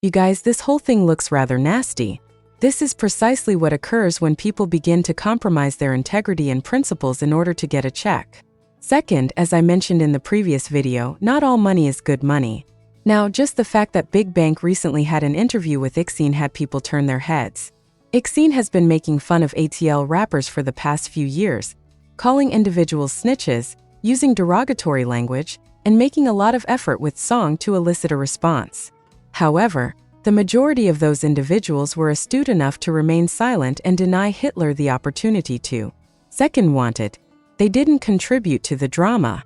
You guys, this whole thing looks rather nasty. This is precisely what occurs when people begin to compromise their integrity and principles in order to get a check. Second, as I mentioned in the previous video, not all money is good money. Now, just the fact that Big Bank recently had an interview with 6ix9ine had people turn their heads. 6ix9ine has been making fun of ATL rappers for the past few years, calling individuals snitches, using derogatory language, and making a lot of effort with song to elicit a response. However, the majority of those individuals were astute enough to remain silent and deny Hitler the opportunity to. Second wanted, they didn't contribute to the drama.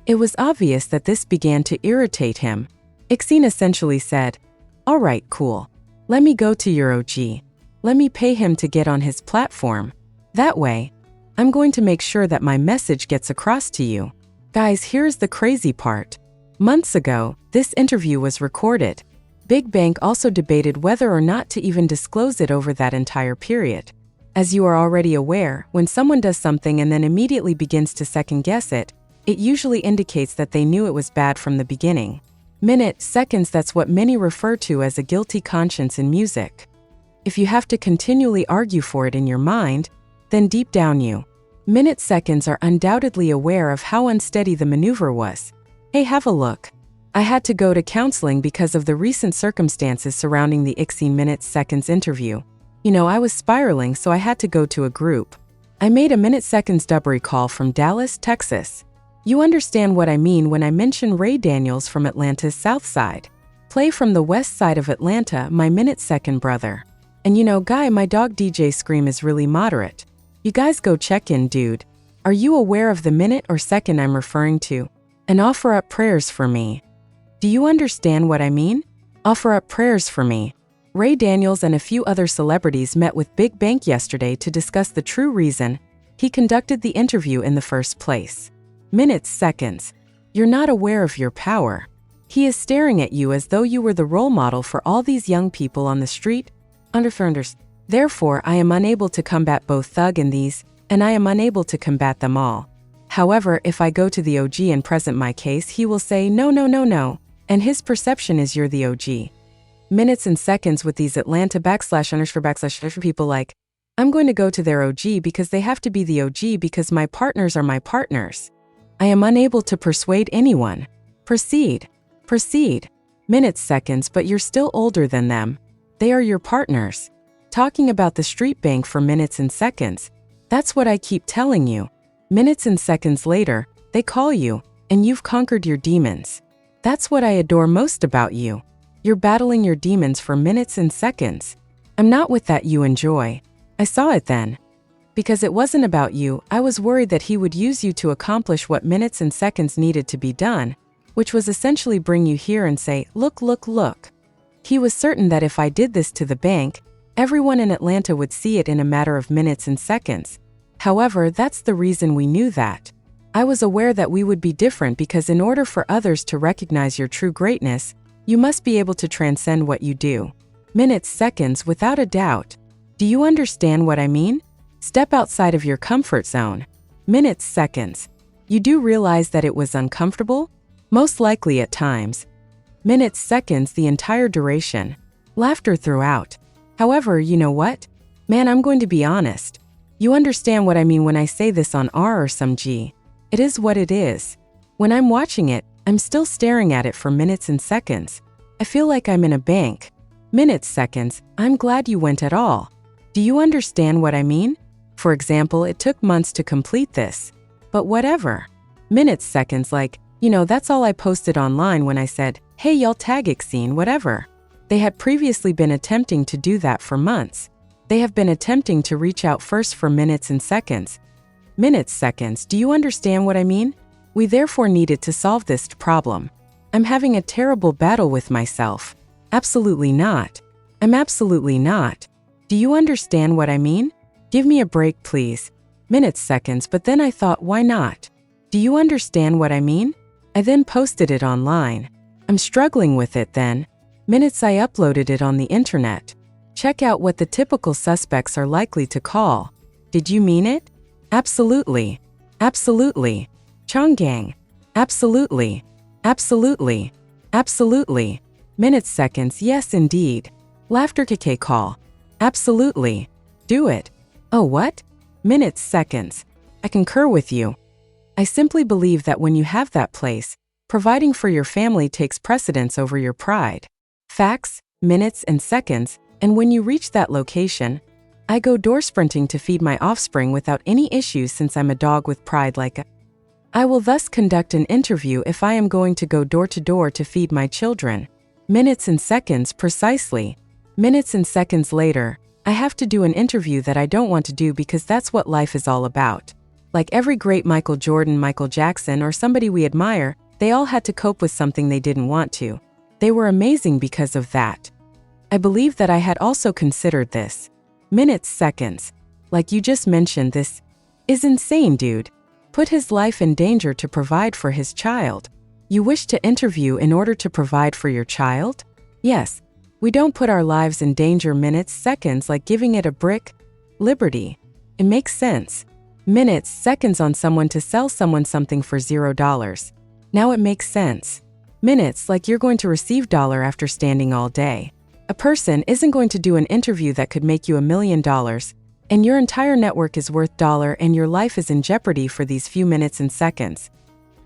It was obvious that this began to irritate him. 6ix9ine essentially said, "All right, cool. Let me go to your OG. Let me pay him to get on his platform. That way, I'm going to make sure that my message gets across to you." Guys, here's the crazy part. Months ago, this interview was recorded. Big Bank also debated whether or not to even disclose it over that entire period. As you are already aware, when someone does something and then immediately begins to second-guess it, it usually indicates that they knew it was bad from the beginning. Minutes, seconds, that's what many refer to as a guilty conscience in music. If you have to continually argue for it in your mind, then deep down you, minutes, seconds are undoubtedly aware of how unsteady the maneuver was. Hey, have a look. I had to go to counseling because of the recent circumstances surrounding the 6ix9ine minutes, seconds interview. I was spiraling, so I had to go to a group. I made a minutes, seconds dubbery call from Dallas, Texas. You understand what I mean when I mention Ray Daniels from Atlanta's South Side. Play from the west side of Atlanta, my minutes, second brother. And Guy, my dog DJ Scream is really moderate. You guys go check in, dude. Are you aware of the minute or second I'm referring to? And offer up prayers for me. Do you understand what I mean? Offer up prayers for me. Ray Daniels and a few other celebrities met with Big Bank yesterday to discuss the true reason he conducted the interview in the first place. Minutes, seconds. You're not aware of your power. He is staring at you as though you were the role model for all these young people on the street. Underfunders. Therefore, I am unable to combat both thug and these, and I am unable to combat them all. However, if I go to the OG and present my case, he will say, no, no, no, no, and his perception is you're the OG. Minutes and seconds with these Atlanta /__ people like, I'm going to go to their OG because they have to be the OG because my partners are my partners. I am unable to persuade anyone. Proceed. Proceed. Minutes, seconds, but you're still older than them. They are your partners. Talking about the street bank for minutes and seconds. That's what I keep telling you. Minutes and seconds later, they call you, and you've conquered your demons. That's what I adore most about you. You're battling your demons for minutes and seconds. I'm not with that you enjoy. I saw it then. Because it wasn't about you, I was worried that he would use you to accomplish what minutes and seconds needed to be done, which was essentially bring you here and say, look, look, look. He was certain that if I did this to the bank, everyone in Atlanta would see it in a matter of minutes and seconds. However, that's the reason we knew that. I was aware that we would be different because in order for others to recognize your true greatness, you must be able to transcend what you do. Minutes, seconds, without a doubt. Do you understand what I mean? Step outside of your comfort zone. Minutes, seconds. You do realize that it was uncomfortable? Most likely at times. Minutes, seconds, the entire duration. Laughter throughout. However, you know what? Man, I'm going to be honest. You understand what I mean when I say this on R or some G. It is what it is. When I'm watching it, I'm still staring at it for minutes and seconds. I feel like I'm in a bank. Minutes, seconds, I'm glad you went at all. Do you understand what I mean? For example, it took months to complete this. But whatever. Minutes, seconds, like, that's all I posted online when I said, hey, y'all tag 6ix9ine, whatever. They had previously been attempting to do that for months. They have been attempting to reach out first for minutes and seconds. Minutes, seconds, do you understand what I mean? We therefore needed to solve this problem. I'm having a terrible battle with myself. Absolutely not. I'm absolutely not. Do you understand what I mean? Give me a break, please. Minutes, seconds, but then I thought, why not? Do you understand what I mean? I then posted it online. I'm struggling with it then. Minutes, I uploaded it on the internet. Check out what the typical suspects are likely to call. Did you mean it? Absolutely. Absolutely. Chonggang. Absolutely. Absolutely. Absolutely. Minutes, seconds, yes indeed. Laughter KK call. Absolutely. Do it. Oh what? Minutes, seconds. I concur with you. I simply believe that when you have that place, providing for your family takes precedence over your pride. Facts, minutes, and seconds, and when you reach that location, I go door sprinting to feed my offspring without any issues since I'm a dog with pride I will thus conduct an interview if I am going to go door to door to feed my children. Minutes and seconds precisely. Minutes and seconds later, I have to do an interview that I don't want to do because that's what life is all about. Like every great Michael Jordan, Michael Jackson, or somebody we admire, they all had to cope with something they didn't want to. They were amazing because of that. I believe that I had also considered this. Minutes, seconds. Like you just mentioned, this is insane, dude. Put his life in danger to provide for his child. You wish to interview in order to provide for your child? Yes. We don't put our lives in danger. Minutes, seconds, like giving it a brick. Liberty. It makes sense. Minutes, seconds on someone to sell someone something for $0. Now it makes sense. Minutes, like you're going to receive dollar after standing all day. A person isn't going to do an interview that could make you $1 million, and your entire network is worth dollar and your life is in jeopardy for these few minutes and seconds.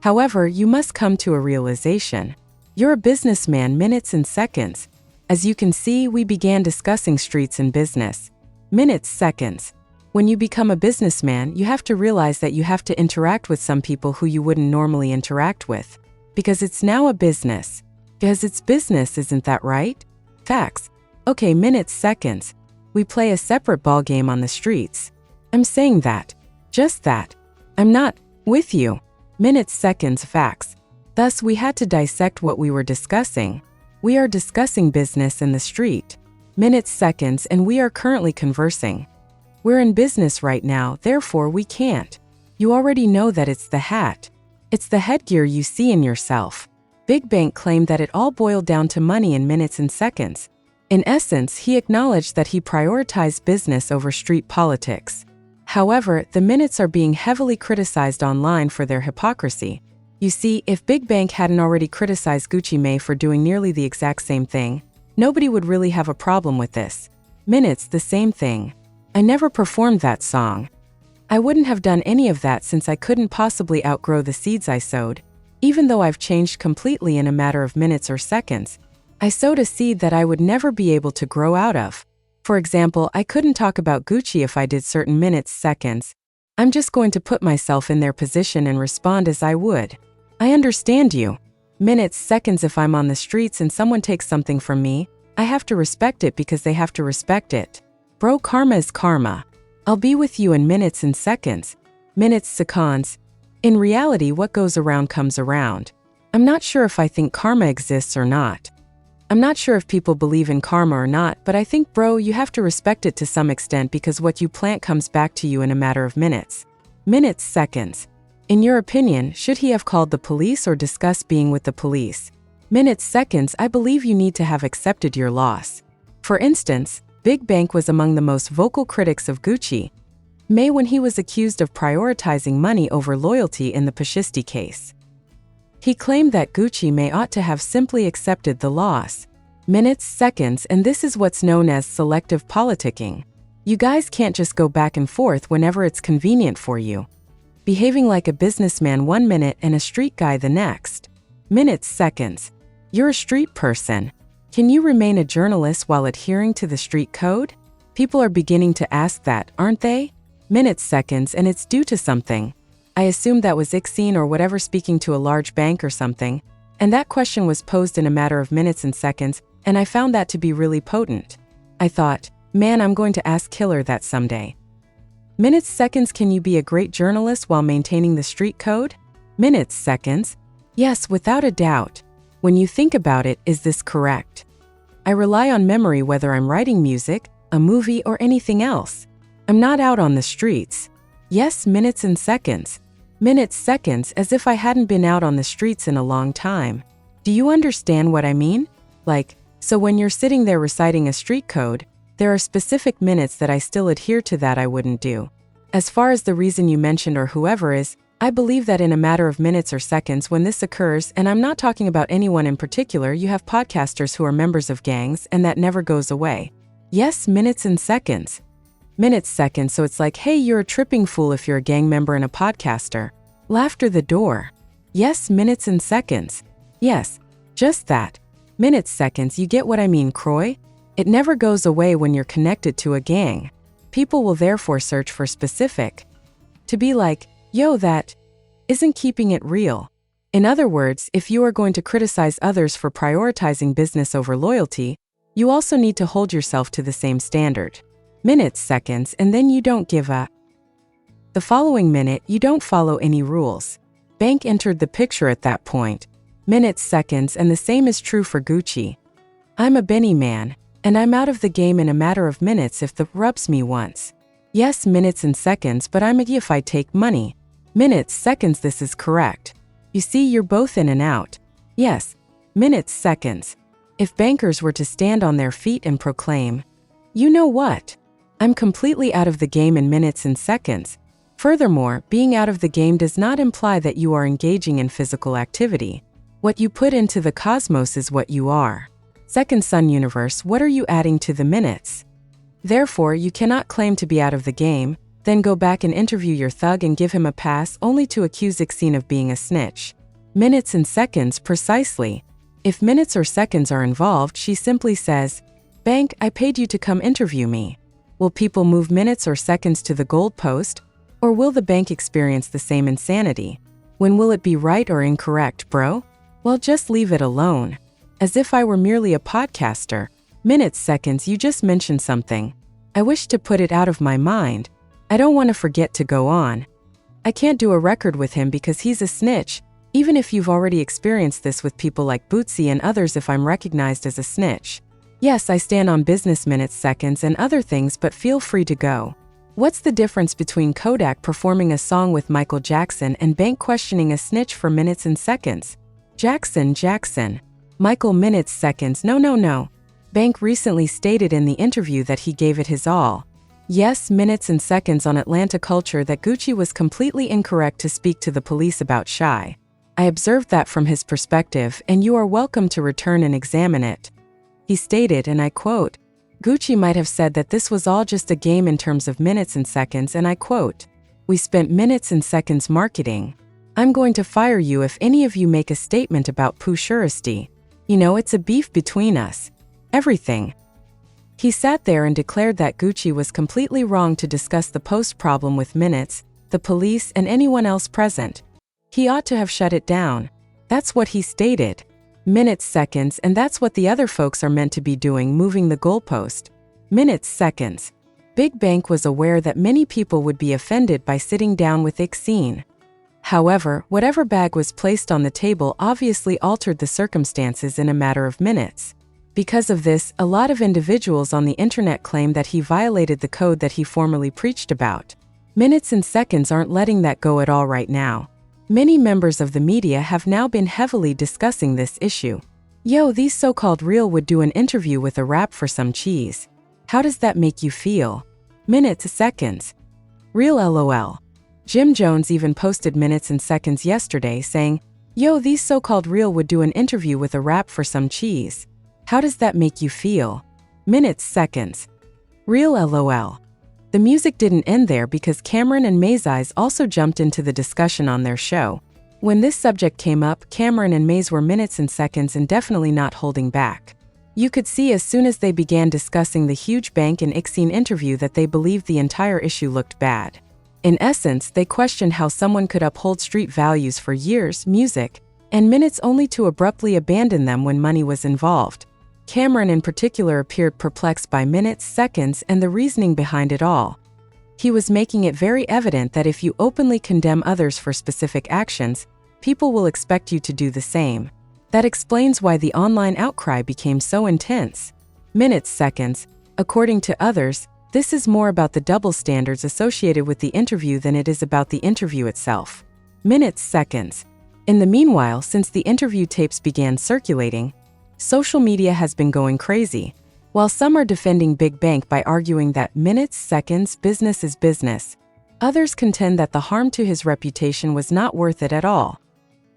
However, you must come to a realization. You're a businessman. Minutes and seconds. As you can see, we began discussing streets and business. Minutes, seconds. When you become a businessman, you have to realize that you have to interact with some people who you wouldn't normally interact with. Because it's now a business. Because it's business, isn't that right? Facts. Okay, minutes, seconds. We play a separate ball game on the streets. I'm saying that. Just that. I'm not with you. Minutes, seconds, facts. Thus, we had to dissect what we were discussing. We are discussing business in the street. Minutes, seconds, and we are currently conversing. We're in business right now, therefore we can't. You already know that it's the hat. It's the headgear you see in yourself. Big Bank claimed that it all boiled down to money in minutes and seconds. In essence, he acknowledged that he prioritized business over street politics. However, the minutes are being heavily criticized online for their hypocrisy. You see, if Big Bank hadn't already criticized Gucci Mane for doing nearly the exact same thing, nobody would really have a problem with this. Minutes, the same thing. I never performed that song. I wouldn't have done any of that since I couldn't possibly outgrow the seeds I sowed. Even though I've changed completely in a matter of minutes or seconds, I sowed a seed that I would never be able to grow out of. For example, I couldn't talk about Gucci if I did certain minutes, seconds. I'm just going to put myself in their position and respond as I would. I understand you. Minutes, seconds, if I'm on the streets and someone takes something from me, I have to respect it because they have to respect it. Bro, karma is karma. I'll be with you in minutes and seconds. Minutes, seconds. In reality, what goes around comes around. I'm not sure if I think karma exists or not. I'm not sure if people believe in karma or not, but I think, bro, you have to respect it to some extent because what you plant comes back to you in a matter of minutes. Minutes, seconds. In your opinion, should he have called the police or discussed being with the police? Minutes, seconds, I believe you need to have accepted your loss. For instance, Big Bank was among the most vocal critics of Gucci Mane when he was accused of prioritizing money over loyalty in the Pashisti case. He claimed that Gucci Mane ought to have simply accepted the loss. Minutes, seconds, and this is what's known as selective politicking. You guys can't just go back and forth whenever it's convenient for you. Behaving like a businessman 1 minute and a street guy the next. Minutes, seconds. You're a street person. Can you remain a journalist while adhering to the street code? People are beginning to ask that, aren't they? Minutes, seconds, and it's due to something. I assume that was 6ix9ine or whatever speaking to a large bank or something, and that question was posed in a matter of minutes and seconds, and I found that to be really potent. I thought, man, I'm going to ask Killer that someday. Minutes, seconds, can you be a great journalist while maintaining the street code? Minutes, seconds. Yes, without a doubt. When you think about it, is this correct? I rely on memory whether I'm writing music, a movie, or anything else. I'm not out on the streets. Yes, minutes and seconds. Minutes, seconds, as if I hadn't been out on the streets in a long time. Do you understand what I mean? Like, so when you're sitting there reciting a street code, there are specific minutes that I still adhere to that I wouldn't do. As far as the reason you mentioned or whoever is, I believe that in a matter of minutes or seconds when this occurs, and I'm not talking about anyone in particular, you have podcasters who are members of gangs and that never goes away. Yes, minutes and seconds. Minutes, seconds, so it's like, hey, you're a tripping fool if you're a gang member and a podcaster. Laughter the door. Yes, minutes and seconds. Yes, just that. Minutes, seconds, you get what I mean, Croy? It never goes away when you're connected to a gang. People will therefore search for specific. To be like, yo, that isn't keeping it real. In other words, if you are going to criticize others for prioritizing business over loyalty, you also need to hold yourself to the same standard. Minutes, seconds, and then you don't give a. The following minute, you don't follow any rules. Bank entered the picture at that point. Minutes, seconds, and the same is true for Gucci. I'm a Benny man, and I'm out of the game in a matter of minutes if the rubs me once. Yes, minutes and seconds, but I'm a if I take money. Minutes, seconds, this is correct. You see, you're both in and out. Yes, minutes, seconds. If bankers were to stand on their feet and proclaim, you know what? I'm completely out of the game in minutes and seconds. Furthermore, being out of the game does not imply that you are engaging in physical activity. What you put into the cosmos is what you are. Second Sun Universe, what are you adding to the minutes? Therefore, you cannot claim to be out of the game, then go back and interview your thug and give him a pass only to accuse 6ix9ine of being a snitch. Minutes and seconds, precisely. If minutes or seconds are involved, she simply says, Bank, I paid you to come interview me. Will people move minutes or seconds to the goalpost? Or will the bank experience the same insanity? When will it be right or incorrect, bro? Well, just leave it alone. As if I were merely a podcaster. Minutes, seconds, you just mentioned something. I wish to put it out of my mind. I don't want to forget to go on. I can't do a record with him because he's a snitch, even if you've already experienced this with people like Bootsy and others if I'm recognized as a snitch. Yes, I stand on business minutes, seconds, and other things, but feel free to go. What's the difference between Kodak performing a song with Michael Jackson and Bank questioning a snitch for minutes and seconds? Jackson. Michael, minutes, seconds, no. Bank recently stated in the interview that he gave it his all. Yes, minutes and seconds on Atlanta culture that Gucci was completely incorrect to speak to the police about Shy. I observed that from his perspective, and you are welcome to return and examine it. He stated, and I quote, Gucci might have said that this was all just a game in terms of minutes and seconds, and I quote, we spent minutes and seconds marketing. I'm going to fire you if any of you make a statement about Pushuristy. You know, it's a beef between us. Everything. He sat there and declared that Gucci was completely wrong to discuss the post problem with minutes, the police, and anyone else present. He ought to have shut it down. That's what he stated. Minutes, seconds, and that's what the other folks are meant to be doing, moving the goalpost. Minutes, seconds. Big Bank was aware that many people would be offended by sitting down with 6ix9ine. However, whatever bag was placed on the table obviously altered the circumstances in a matter of minutes. Because of this, a lot of individuals on the internet claim that he violated the code that he formerly preached about. Minutes and seconds aren't letting that go at all right now. Many members of the media have now been heavily discussing this issue. Yo, these so-called real would do an interview with a rap for some cheese. How does that make you feel? Minutes, seconds. Real LOL. Jim Jones even posted minutes and seconds yesterday saying, yo, these so-called real would do an interview with a rap for some cheese. How does that make you feel? Minutes, seconds. Real LOL. The music didn't end there because Camron and Maze also jumped into the discussion on their show. When this subject came up, Camron and Maze were minutes and seconds and definitely not holding back. You could see as soon as they began discussing the huge Bank and 6ix9ine interview that they believed the entire issue looked bad. In essence, they questioned how someone could uphold street values for years, music, and minutes only to abruptly abandon them when money was involved. Camron in particular appeared perplexed by minutes, seconds, and the reasoning behind it all. He was making it very evident that if you openly condemn others for specific actions, people will expect you to do the same. That explains why the online outcry became so intense. Minutes, seconds. According to others, this is more about the double standards associated with the interview than it is about the interview itself. Minutes, seconds. In the meanwhile, since the interview tapes began circulating, social media has been going crazy. While some are defending Big Bank by arguing that minutes, seconds, business is business, Others contend that the harm to his reputation was not worth it at all.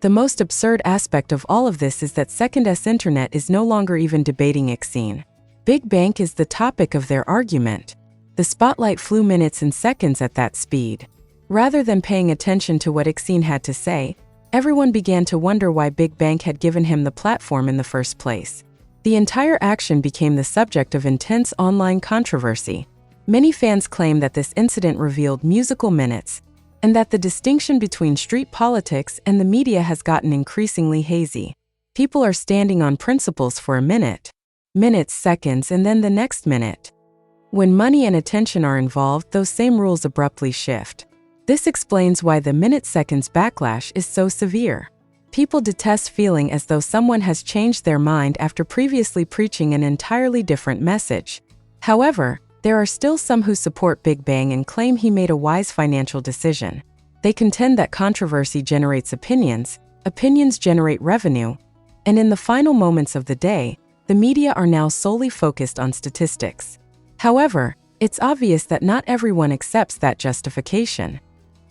The most absurd aspect of all of this is that 6ix9ine is no longer even debating 6ix9ine. Big Bang is the topic of their argument. The spotlight flew minutes and seconds at that speed. Rather than paying attention to what 6ix9ine had to say, everyone began to wonder why Big Bang had given him the platform in the first place. The entire action became the subject of intense online controversy. Many fans claim that this incident revealed musical minutes, and that the distinction between street politics and the media has gotten increasingly hazy. People are standing on principles for a minute, minutes, seconds, and then the next minute. When money and attention are involved, those same rules abruptly shift. This explains why the minute-seconds backlash is so severe. People detest feeling as though someone has changed their mind after previously preaching an entirely different message. However, there are still some who support Big Bang and claim he made a wise financial decision. They contend that controversy generates opinions, opinions generate revenue, and in the final moments of the day, the media are now solely focused on statistics. However, it's obvious that not everyone accepts that justification.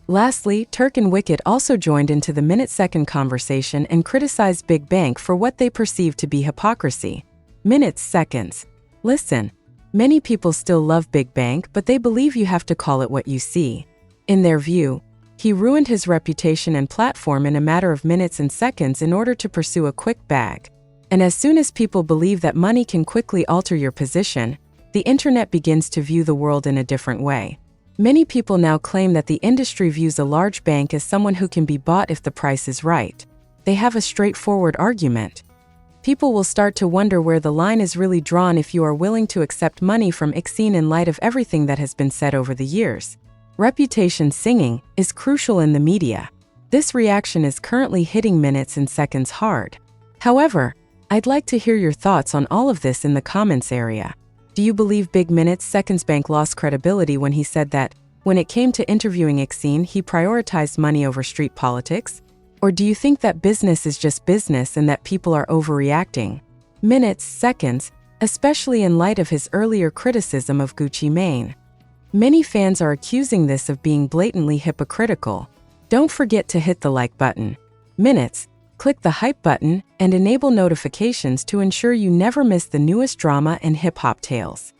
Lastly, Turk and Wicked also joined into the minute-second conversation and criticized Big Bang for what they perceive to be hypocrisy. Minutes, seconds. Listen, many people still love Big Bang, but they believe you have to call it what you see. In their view, he ruined his reputation and platform in a matter of minutes and seconds in order to pursue a quick bag. And as soon as people believe that money can quickly alter your position, the internet begins to view the world in a different way. Many people now claim that the industry views a large bank as someone who can be bought if the price is right. They have a straightforward argument. People will start to wonder where the line is really drawn if you are willing to accept money from 6ix9ine in light of everything that has been said over the years. Reputation singing is crucial in the media. This reaction is currently hitting minutes and seconds hard. However, I'd like to hear your thoughts on all of this in the comments area. Do you believe Big Minutes Seconds Bank lost credibility when he said that, when it came to interviewing 6ix9ine, he prioritized money over street politics? Or do you think that business is just business and that people are overreacting? Minutes, seconds, especially in light of his earlier criticism of Gucci Mane. Many fans are accusing this of being blatantly hypocritical. Don't forget to hit the like button. Minutes, click the hype button and enable notifications to ensure you never miss the newest drama and hip-hop tales.